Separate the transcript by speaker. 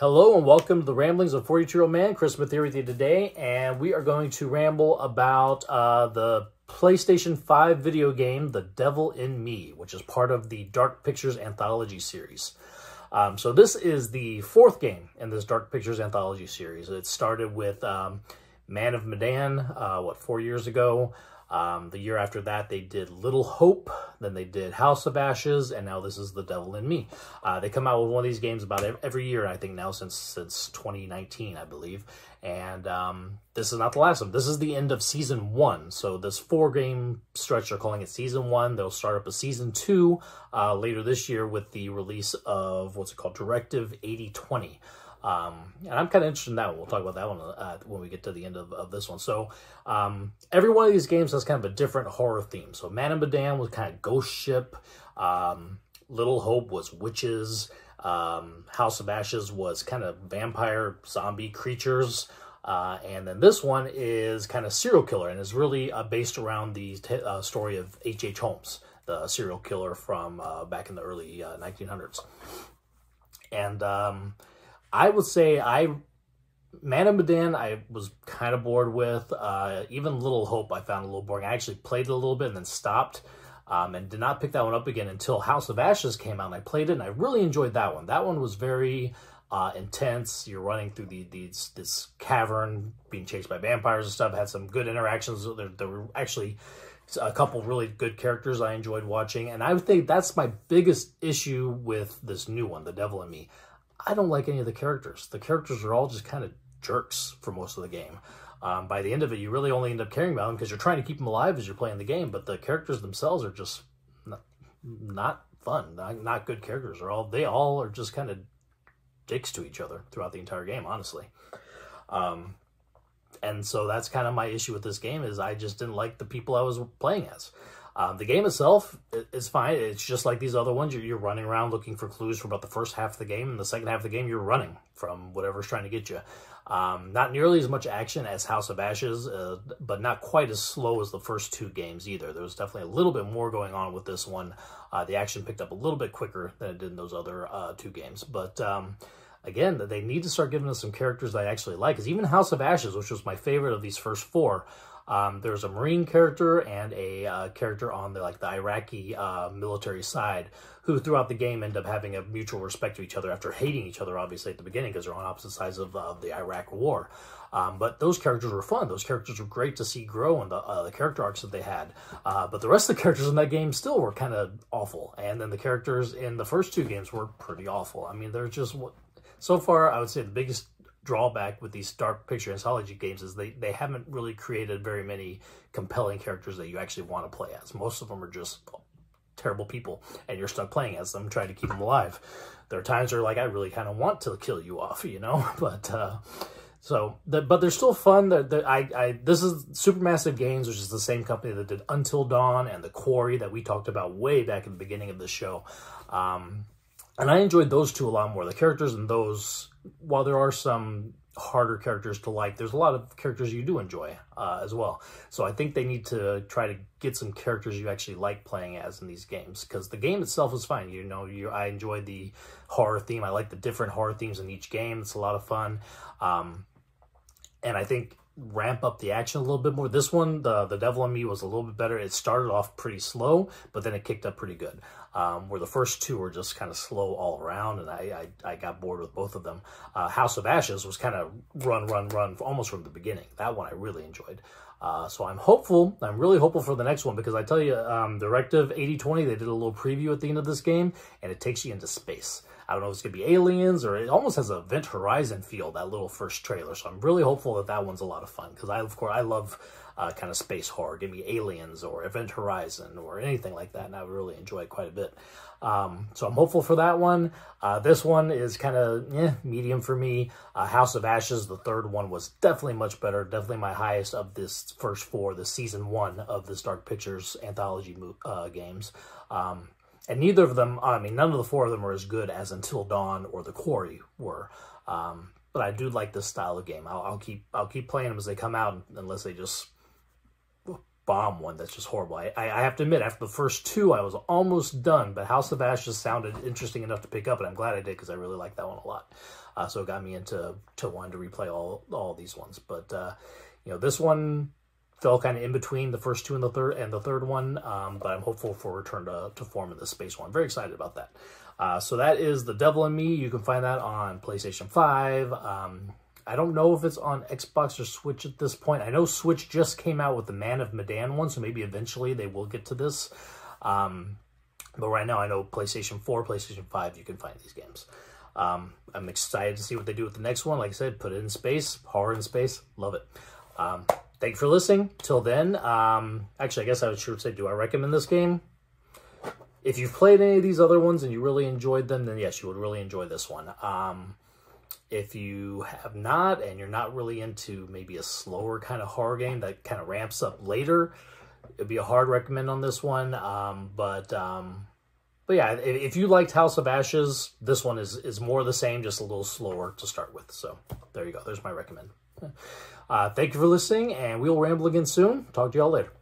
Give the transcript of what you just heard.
Speaker 1: Hello and welcome to the Ramblings of 42-Year-Old Man. Chris Smith here with you today, and we are going to ramble about the PlayStation 5 video game, The Devil in Me, which is part of the Dark Pictures Anthology series. So this is the fourth game in this Dark Pictures Anthology series. It started with Man of Medan, 4 years ago. The year after that, they did Little Hope, then they did House of Ashes, and now this is The Devil in Me. They come out with one of these games about every year, I think now since 2019, I believe. And this is not the last one. This is the end of Season 1. So this 4-game stretch, they're calling it Season 1. They'll start up a Season 2 later this year with the release of, Directive 8020. And I'm kind of interested in that one. We'll talk about that one when we get to the end of this one. So every one of these games has kind of a different horror theme. So Man of Medan was kind of ghost ship. Little Hope was witches. House of Ashes was kind of vampire zombie creatures. And then this one is kind of serial killer and is really based around the story of H.H. Holmes, the serial killer from back in the early 1900s. And I would say Man of Medan I was kind of bored with. Even Little Hope I found a little boring. I actually played it a little bit and then stopped and did not pick that one up again until House of Ashes came out, and I played it and I really enjoyed that one. That one was very intense. You're running through this cavern being chased by vampires and stuff. Had some good interactions. There were actually a couple really good characters I enjoyed watching, and I would think that's my biggest issue with this new one, The Devil in Me. I don't like any of the characters. The characters are all just kind of jerks for most of the game. By the end of it, you really only end up caring about them because you're trying to keep them alive as you're playing the game, but the characters themselves are just not fun, not good characters. They all are just kind of dicks to each other throughout the entire game, honestly. And so that's kind of my issue with this game, is I just didn't like the people I was playing as. The game itself is fine. It's just like these other ones. You're running around looking for clues for about the first half of the game, and the second half of the game you're running from whatever's trying to get you. Not nearly as much action as House of Ashes, but not quite as slow as the first two games either. There was definitely a little bit more going on with this one. The action picked up a little bit quicker than it did in those other two games. But again, they need to start giving us some characters that I actually like, because even House of Ashes, which was my favorite of these first four, there's a Marine character and a character on the Iraqi military side who throughout the game end up having a mutual respect to each other after hating each other, obviously, at the beginning because they're on opposite sides of the Iraq war. But those characters were fun. Those characters were great to see grow in the character arcs that they had. But the rest of the characters in that game still were kind of awful. And then the characters in the first two games were pretty awful. I mean, they're just... So far, I would say the biggest drawback with these Dark Picture Anthology games is they haven't really created very many compelling characters that you actually want to play as. Most of them are just terrible people, and you're stuck playing as them, trying to keep them alive. There are times where, I really kind of want to kill you off, But but they're still fun. This is Supermassive Games, which is the same company that did Until Dawn and The Quarry that we talked about way back in the beginning of the show. And I enjoyed those two a lot more. The characters in those, while there are some harder characters to like, there's a lot of characters you do enjoy as well. So I think they need to try to get some characters you actually like playing as in these games, because the game itself is fine. I enjoyed the horror theme. I like the different horror themes in each game. It's a lot of fun. And I think ramp up the action a little bit more. This one, the Devil in Me, was a little bit better. It started off pretty slow, but then it kicked up pretty good. Where the first two were just kind of slow all around, and I got bored with both of them. House of Ashes was kind of run, almost from the beginning. That one I really enjoyed. So I'm hopeful. I'm really hopeful for the next one, because I tell you, Directive 8020, they did a little preview at the end of this game, and it takes you into space. I don't know if it's going to be aliens, or it almost has a Event Horizon feel, that little first trailer. So I'm really hopeful that one's a lot of fun, because I love kind of space horror. Give me aliens or Event Horizon or anything like that, and I really enjoy it quite a bit. So I'm hopeful for that one. This one is kind of medium for me. House of Ashes, the third one, was definitely much better. Definitely my highest of this first four, the Season 1 of this Dark Pictures Anthology games. And neither of them, none of the four of them are as good as Until Dawn or The Quarry were. But I do like this style of game. I'll keep playing them as they come out, unless they just bomb one that's just horrible. I have to admit, after the first two, I was almost done, but House of Ashes sounded interesting enough to pick up, and I'm glad I did because I really like that one a lot. So it got me into wanting to replay all these ones. But you know, this one fell kind of in between the first two and the third one, but I'm hopeful for a return to form in the space one. Very excited about that. So that is The Devil in Me. You can find that on PlayStation 5. I don't know if it's on Xbox or Switch at this point. I know Switch just came out with the Man of Medan one, so maybe eventually they will get to this. But right now, I know PlayStation 4, PlayStation 5, you can find these games. I'm excited to see what they do with the next one. Like I said, put it in space, horror in space, love it. Thank you for listening. Till then, actually, I guess I should say, do I recommend this game? If you've played any of these other ones and you really enjoyed them, then yes, you would really enjoy this one. If you have not, and you're not really into maybe a slower kind of horror game that kind of ramps up later, it'd be a hard recommend on this one. But yeah, if you liked House of Ashes, this one is more the same, just a little slower to start with. So there you go. There's my recommend. Thank you for listening, and we'll ramble again soon. Talk to y'all later.